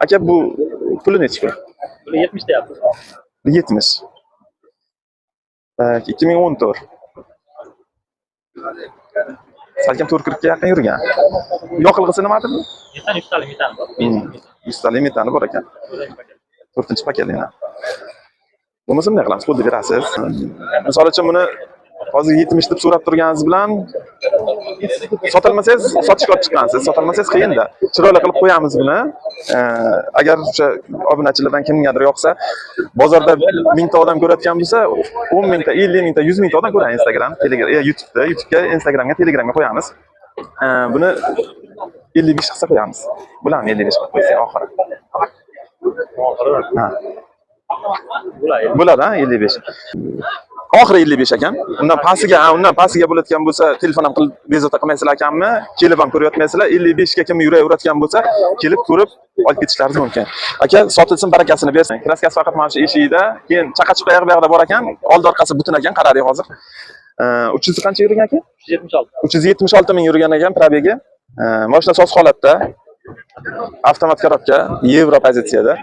Aka bu puli nechi pul? Puli 70 deyapti. 70. 2014. Salkam 440 ga yaqin yurgan. Yoqilg'isi nima edi? Metan 100 talik metan bor. 100 talik metani bor ekan. 4-paketlina. Bo'lmasa bunday qilamiz, pulni berasiz. Misol uchun buni hozir 70 deb so'rab turganingiz bilan sotilmasangiz sotishga olib chiqqansiz, sotilmasangiz qiyin-da. Chiroyli qilib qo'yamiz buni. Agar o'sha obunachilardan kimgadir yoqsa, bozorda 1000 ta odam ko'rayotgan bo'lsa, 10 mingta, 50 mingta, 100 mingta odam ko'radi Instagram, Telegram, YouTube'ga, Instagramga, Telegramga qo'yamiz. Buni 55 qilsa qo'yamiz. Bularni 55 qilib qo'ysak oxiri. Ha. Bo'ladi, 55. Oxiri 55 ekan. Undan pastiga bo'ladigan bo'lsa, telefon ham qilib bezovta qilmaysizlar ekanmi? Kelib ham ko'ryapmaysizlar. 55 ga kim yuraveradigan bo'lsa, kelib ko'rib olib ketishlaringiz mumkin. Aka, sotilsin, barakasini bersin. Kraskasi faqat mana shu eshigida, keyin chaqachiq bu yoqda bor ekan, oldi orqasi butun ekan, qaraylik hozir. 300 qancha yurgan aka? 376. 376 ming yurgan ekan probegi. Mashina soz holatda. Avtomat korobka, Yevro pozitsiyada.